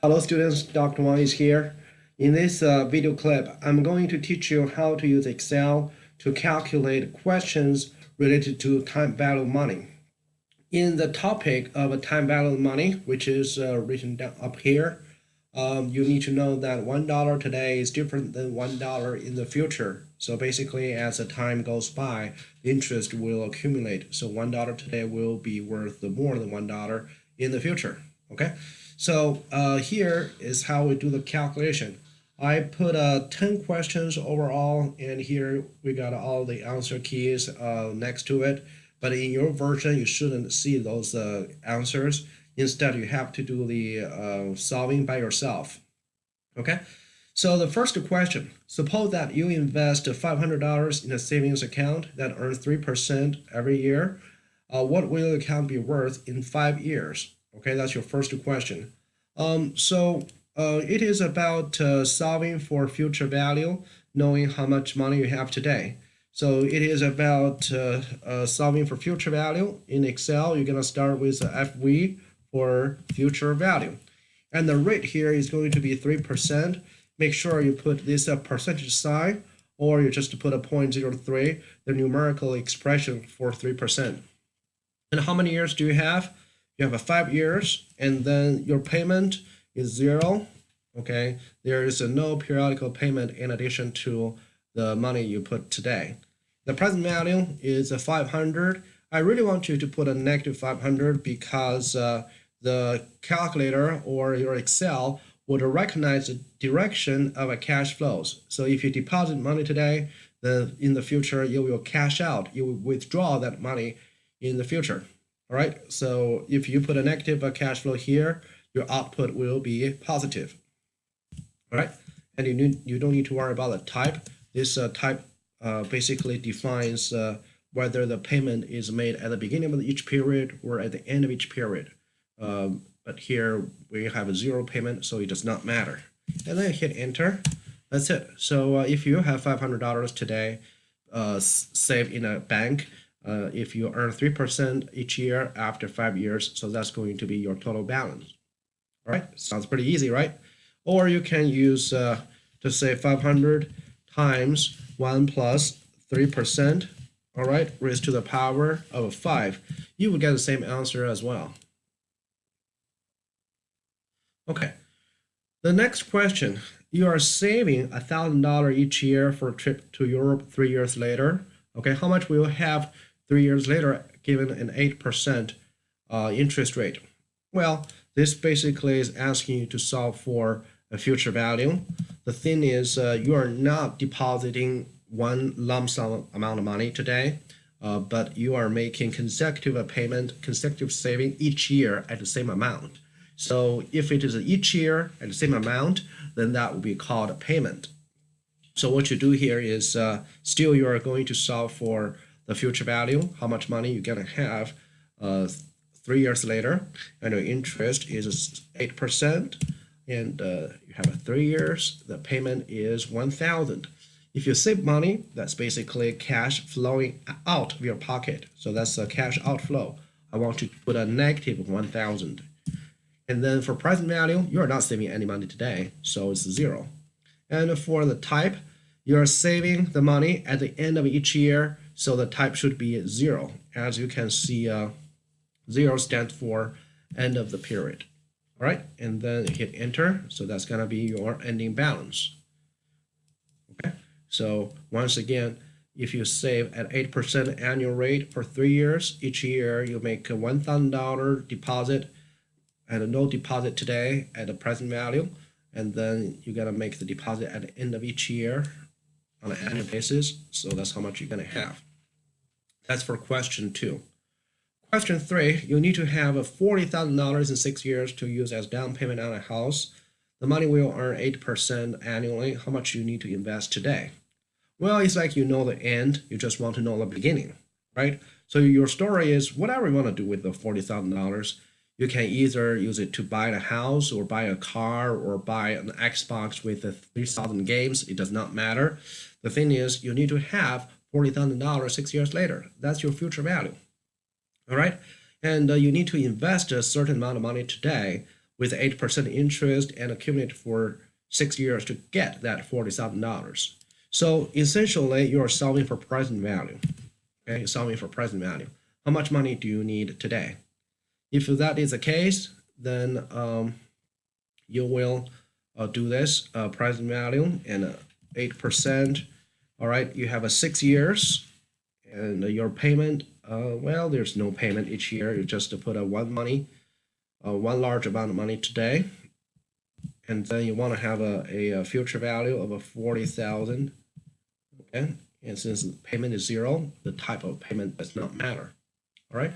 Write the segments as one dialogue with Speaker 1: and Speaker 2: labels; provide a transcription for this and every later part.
Speaker 1: Hello students, Dr. Wang is here. In this video clip, I'm going to teach you how to use Excel to calculate questions related to time value of money. In the topic of time value of money, which is written down up here, you need to know that $1 today is different than $1 in the future. So basically, as the time goes by, the interest will accumulate. So $1 today will be worth more than $1 in the future. Okay. So here is how we do the calculation. I put 10 questions overall, and here we got all the answer keys next to it. But in your version, you shouldn't see those answers. Instead, you have to do the solving by yourself. Okay. So the first question, suppose that you invest $500 in a savings account that earns 3% every year. What will the account be worth in 5 years? Okay, that's your first question. It is about solving for future value, knowing how much money you have today. So it is about solving for future value. In Excel, you're going to start with FV for future value. And the rate here is going to be 3%. Make sure you put this percentage sign, or you just put a 0.03, the numerical expression for 3%. And how many years do you have? You have 5 years, and then your payment is 0. Okay, there is no periodical payment in addition to the money you put today. The present value is 500. I really want you to put a negative 500 because the calculator or your Excel would recognize the direction of a cash flows. So if you deposit money today, then in the future you will cash out. You will withdraw that money in the future. All right, so if you put a negative cash flow here, your output will be positive. All right, and you don't need to worry about the type. This type basically defines whether the payment is made at the beginning of each period or at the end of each period. But here we have a 0 payment, so it does not matter. And then hit enter. That's it. So if you have $500 today saved in a bank, if you earn 3% each year after 5 years, so that's going to be your total balance. All right, sounds pretty easy, right? Or you can use just say 500 times 1 plus 3%, all right, raised to the power of 5. You will get the same answer as well. Okay, the next question, you are saving $1,000 each year for a trip to Europe 3 years later. Okay, how much will you have 3 years later given an 8% interest rate? Well, this basically is asking you to solve for a future value. The thing is you are not depositing one lump sum amount of money today, but you are making consecutive payment, consecutive saving each year at the same amount. So if it is each year at the same amount, then that would be called a payment. So what you do here is still you are going to solve for the future value, how much money you're going to have 3 years later, and your interest is 8%, and you have 3 years, the payment is 1,000. If you save money, that's basically cash flowing out of your pocket. So that's a cash outflow. I want to put a negative 1,000. And then for present value, you're not saving any money today, so it's 0. And for the type, you're saving the money at the end of each year, so the type should be 0. As you can see, 0 stands for end of the period. All right, and then hit enter. So that's going to be your ending balance. Okay, so once again, if you save at 8% annual rate for 3 years, each year you make a $1,000 deposit and no deposit today at the present value, and then you got to make the deposit at the end of each year on an annual basis. So that's how much you're going to have. That's for question 2. Question 3, you need to have $40,000 in 6 years to use as down payment on a house. The money will earn 8% annually. How much you need to invest today? Well, it's like you know the end, you just want to know the beginning, right? So your story is whatever you want to do with the $40,000. You can either use it to buy a house or buy a car or buy an Xbox with 3,000 games. It does not matter. The thing is you need to have $40,000 6 years later. That's your future value. All right. And you need to invest a certain amount of money today. with 8% interest and accumulate for 6 years to get that $40,000. So essentially, you're solving for present value. Okay, solving for present value. How much money do you need today? If that is the case, then you will do this present value and 8%. All right, you have a 6 years, and your payment. Well, there's no payment each year. You just put one large amount of money today, and then you want to have a future value of a 40,000. Okay, and since the payment is 0, the type of payment does not matter. All right,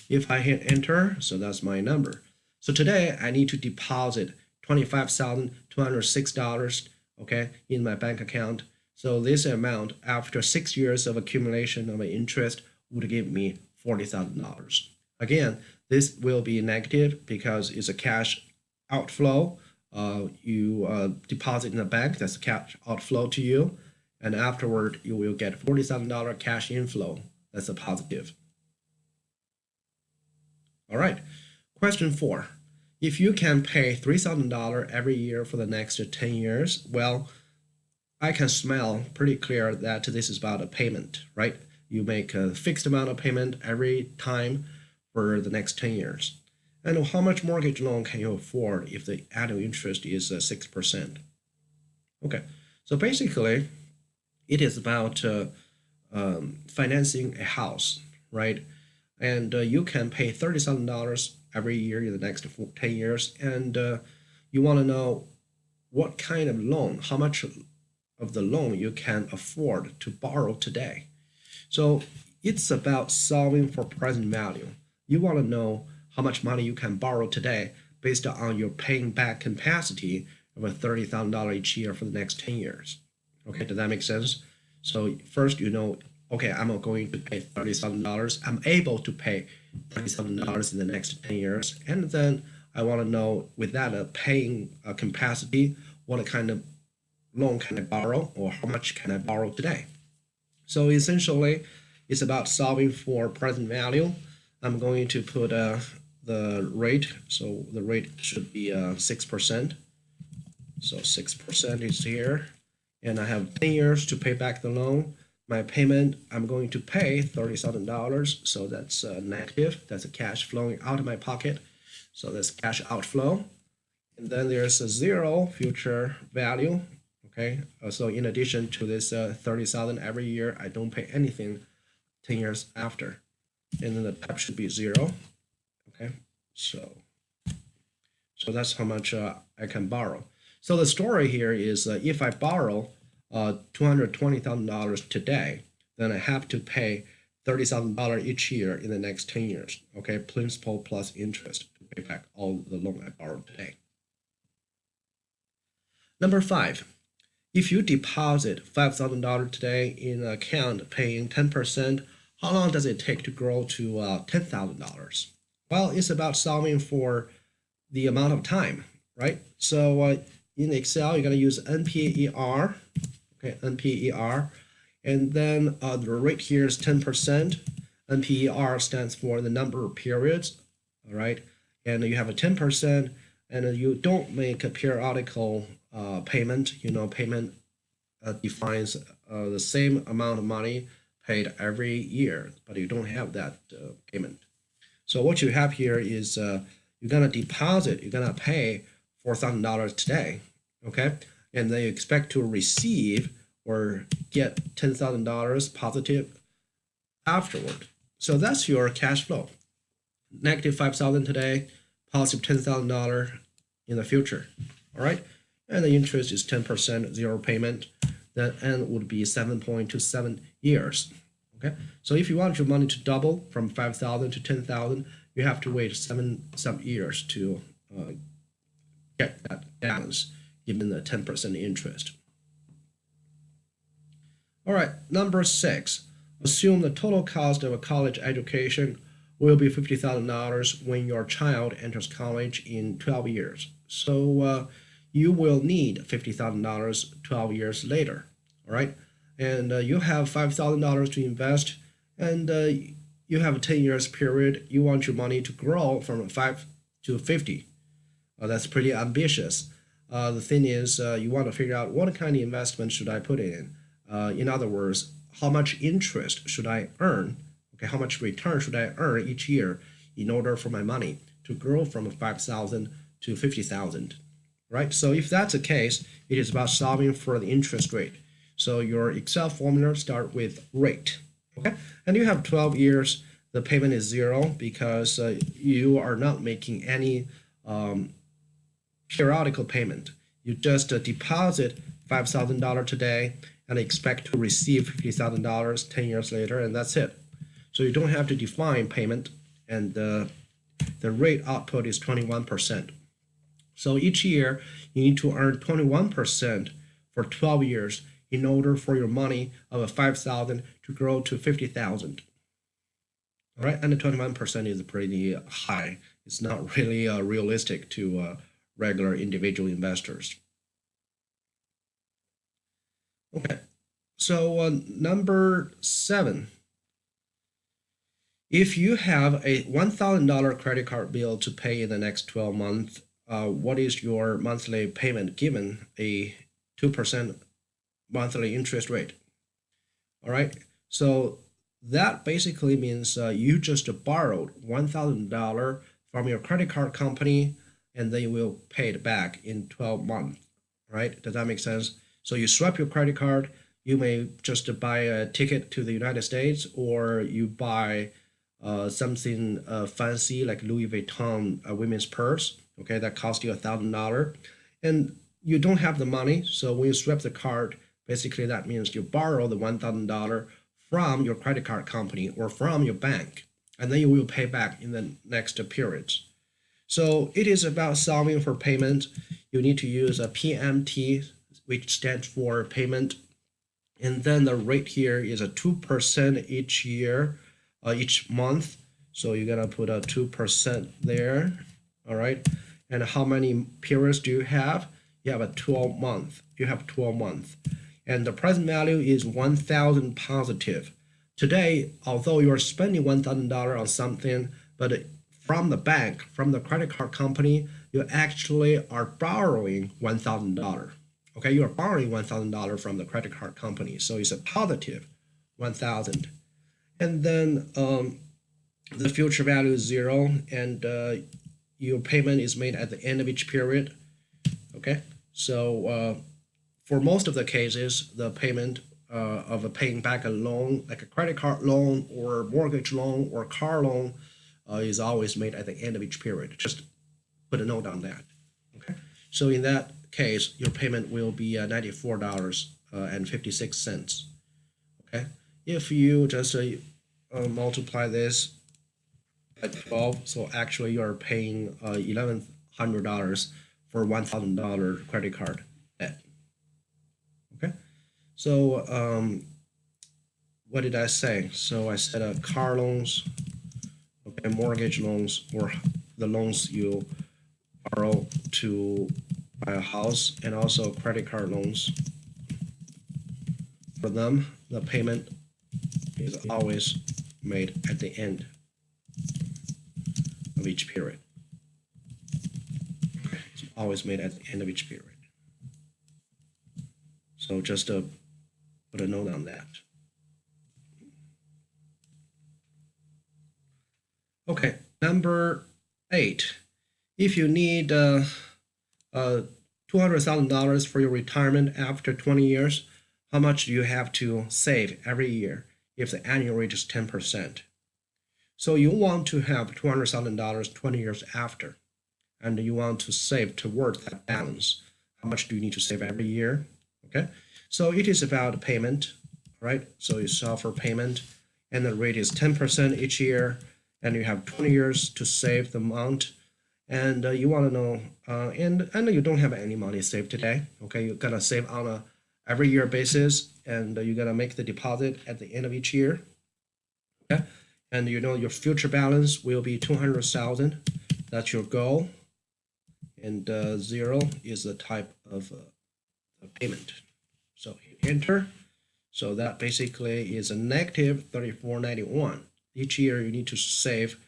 Speaker 1: if I hit enter, so that's my number. So today I need to deposit $25,206, okay, in my bank account. So this amount, after 6 years of accumulation of interest, would give me $40,000. Again, this will be negative because it's a cash outflow. You deposit in the bank, that's a cash outflow to you, and afterward you will get $40,000 cash inflow. That's a positive. All right, question 4. If you can pay $3,000 every year for the next 10 years, well, I can smell pretty clear that this is about a payment, right? You make a fixed amount of payment every time for the next 10 years. And how much mortgage loan can you afford if the annual interest is 6%? Okay, so basically, it is about financing a house, right? And you can pay $30,000 every year in the next 10 years, and you want to know what kind of loan, how much of the loan you can afford to borrow today. So it's about solving for present value. You want to know how much money you can borrow today based on your paying back capacity of a $30,000 each year for the next 10 years. Okay, does that make sense? So first, you know, okay, I'm going to pay $30,000. I'm able to pay $30,000 in the next 10 years. And then I want to know, with that paying capacity, what kind of loan can I borrow, or how much can I borrow today? So essentially, it's about solving for present value. I'm going to put the rate. So the rate should be 6%. So 6% is here. And I have 10 years to pay back the loan. My payment, I'm going to pay $30,000. So that's negative. That's a cash flowing out of my pocket. So that's cash outflow. And then there's a 0 future value. Okay, so in addition to this 30,000 every year, I don't pay anything 10 years after. And then the type should be 0. Okay, so that's how much I can borrow. So the story here is if I borrow $220,000 today, then I have to pay $30,000 each year in the next 10 years. Okay, principal plus interest to pay back all the loan I borrowed today. Number 5. If you deposit $5,000 today in an account paying 10%, how long does it take to grow to $10,000? Well, it's about solving for the amount of time, right? So in Excel, you're going to use NPER, okay, NPER, and then the rate here is 10%. NPER stands for the number of periods, all right? And you have a 10%, and you don't make a periodical payment. You know, payment defines the same amount of money paid every year, but you don't have that payment. So what you have here is you're gonna deposit, you're gonna pay $4,000 today, okay, and then you expect to receive or get $10,000 positive afterward. So that's your cash flow. Negative $5,000 today, positive $10,000 in the future. All right, and the interest is 10%, 0 payment. That end would be 7.27 years. Okay, so if you want your money to double from 5,000 to 10,000, you have to wait some years to get that balance, given the 10% interest. All right, number 6. Assume the total cost of a college education will be $50,000 when your child enters college in 12 years. So you will need $50,000 12 years later, all right? And you have $5,000 to invest, and you have a 10 years period. You want your money to grow from 5 to 50. That's pretty ambitious. The thing is, you want to figure out what kind of investment should I put in. In other words, how much interest should I earn? Okay, how much return should I earn each year in order for my money to grow from 5,000 to 50,000, right? So if that's the case, it is about solving for the interest rate. So your Excel formula start with rate, okay? And you have 12 years. The payment is zero because you are not making any periodical payment. You just deposit $5,000 today and expect to receive $50,000 10 years later, and that's it. So you don't have to define payment, and the rate output is 21%. So each year you need to earn 21% for 12 years in order for your money of 5,000 to grow to 50,000. All right, and the 21% is pretty high. It's not really realistic to regular individual investors. Okay, so number 7. If you have a $1,000 credit card bill to pay in the next 12 months, what is your monthly payment given a 2% monthly interest rate? All right, so that basically means you just borrowed $1,000 from your credit card company, and then you will pay it back in 12 months, right? Does that make sense? So you swipe your credit card, you may just buy a ticket to the United States, or you buy something fancy like Louis Vuitton women's purse, okay, that cost you $1,000, and you don't have the money. So when you swipe the card, basically that means you borrow the $1,000 from your credit card company or from your bank, and then you will pay back in the next periods. So it is about solving for payment. You need to use a PMT, which stands for payment, and then the rate here is a 2% each year, each month. So you're gonna put a 2% there. All right, and how many periods do you have? You have a 12 month. You have 12 months, and the present value is 1,000 positive. Today, although you are spending $1,000 on something, but from the bank, from the credit card company, you actually are borrowing $1,000. Okay, you are borrowing $1,000 from the credit card company, so it's a positive 1,000. And then the future value is 0, and your payment is made at the end of each period. Okay, so for most of the cases, the payment of paying back a loan, like a credit card loan or mortgage loan or car loan, is always made at the end of each period. Just put a note on that. Okay, so in that case, your payment will be $94.56. Okay, if you just multiply this by 12, so actually you are paying $1,100 for $1,000 credit card debt. Okay, so what did I say? So I said car loans, okay, mortgage loans, or the loans you borrow to buy a house, and also credit card loans. For them, the payment is always made at the end of each period. Okay, it's always made at the end of each period. So just put a note on that. Okay, number 8. If you need $200,000 for your retirement after 20 years, how much do you have to save every year if the annual rate is 10%? So you want to have $200,000 20 years after, and you want to save towards that balance. How much do you need to save every year? Okay, so it is about payment, right? So you solve for payment, and the rate is 10% each year, and you have 20 years to save the amount. And you want to know, and you don't have any money saved today. Okay, you're gonna save on a every year basis, and you're gonna make the deposit at the end of each year. Okay, and you know your future balance will be 200,000. That's your goal, and 0 is the type of payment. So hit enter. So that basically is a negative 34.91. Each year you need to save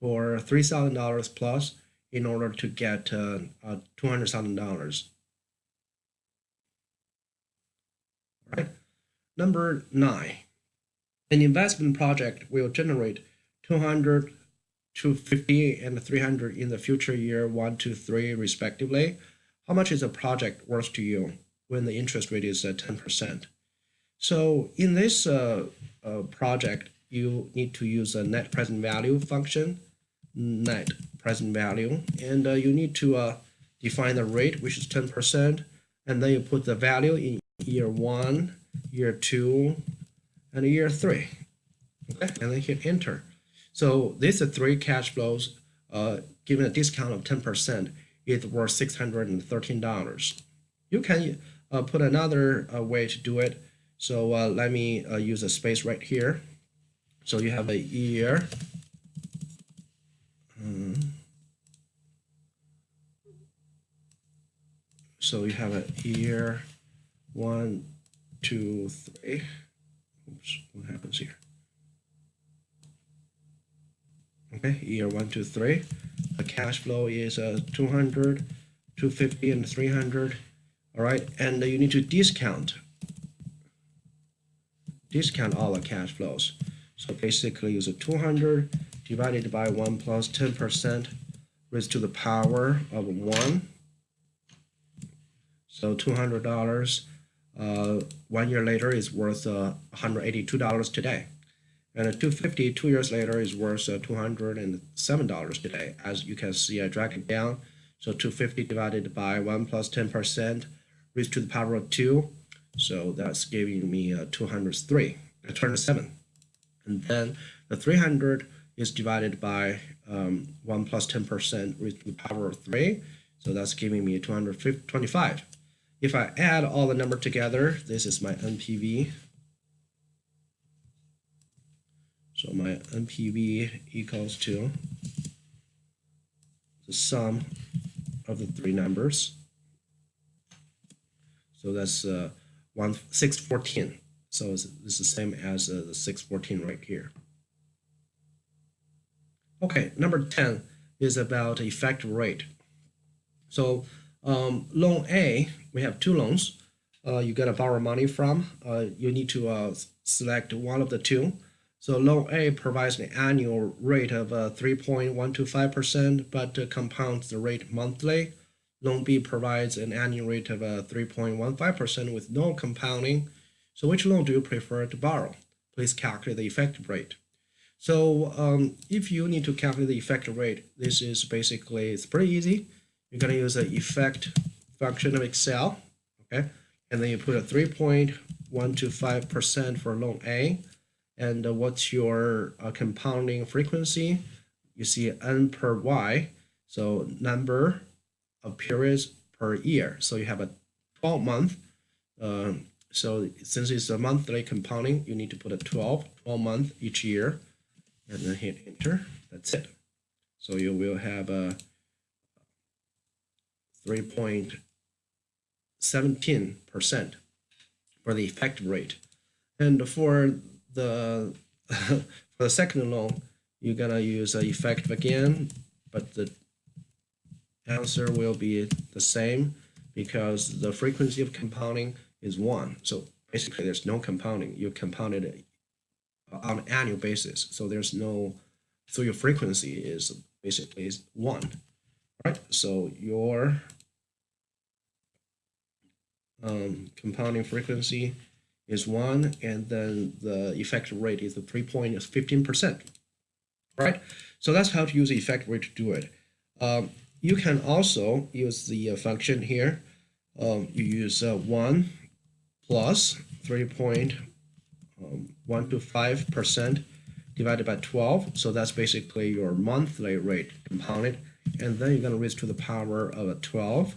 Speaker 1: for $3,000 plus, in order to get $200,000. Right. Number 9, an investment project will generate 200, 250, and 300 in the future year 1, 2, 3, respectively. How much is a project worth to you when the interest rate is 10%? So in this project, you need to use a net present value function, net present value, and you need to define the rate, which is 10%, and then you put the value in year 1, year 2, and year 3. Okay, and then hit enter. So these are 3 cash flows. Given a discount of 10%, it's worth $613. You can put another way to do it. So let me use a space right here. So you have a year. So you have a year 1, 2, 3. Oops, what happens here? Okay, year 1, 2, 3. The cash flow is 200, 250, and 300. All right, and you need to discount all the cash flows. So basically, use a 200 divided by 1 plus 10% raised to the power of 1. So $200 1 year later is worth $182 today. And a 250 2 years later is worth $207 today. As you can see, I drag it down. So 250 divided by 1 plus 10% raised to the power of 2. So that's giving me 207. And then the 300 is divided by 1 plus 10% raised to the power of 3. So that's giving me 225. If I add all the numbers together, this is my NPV. So my NPV equals to the sum of the 3 numbers. So that's 614. So this is the same as the 614 right here. Okay, number 10 is about effective rate. So loan A, we have 2 loans. You gotta borrow money from. You need to select one of the 2. So loan A provides an annual rate of 3.125%, but compounds the rate monthly. Loan B provides an annual rate of 3.15% with no compounding. So which loan do you prefer to borrow? Please calculate the effective rate. So if you need to calculate the effective rate, this is basically, it's pretty easy. You're going to use the effect function of Excel, okay? And then you put a 3.125% for loan A. And what's your compounding frequency? You see N per Y, so number of periods per year. So you have a 12-month. So since it's a monthly compounding, you need to put a 12 month each year, and then hit enter. That's it. So you will have a 3.17% for the effective rate. And for the for the second loan, you're gonna use effective again, but the answer will be the same because the frequency of compounding is 1. So basically, there's no compounding. You compounded it on an annual basis, so there's no. So your frequency is basically 1, right? So your compounding frequency is 1, and then the effective rate is the 3.15%, right? So that's how to use the effective rate to do it. You can also use the function here. You use 1 plus 3.125% divided by 12. So that's basically your monthly rate compounded. And then you're going to raise to the power of a 12,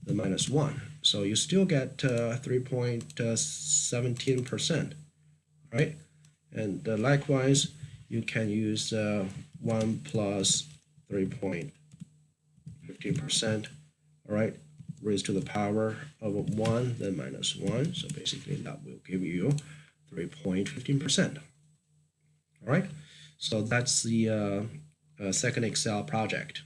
Speaker 1: the minus 1. So you still get 3.17%, right? And likewise, you can use 1 plus 3.15%, all right? Raised to the power of 1, then minus 1. So basically, that will give you 3.15%, all right? So that's the second Excel project.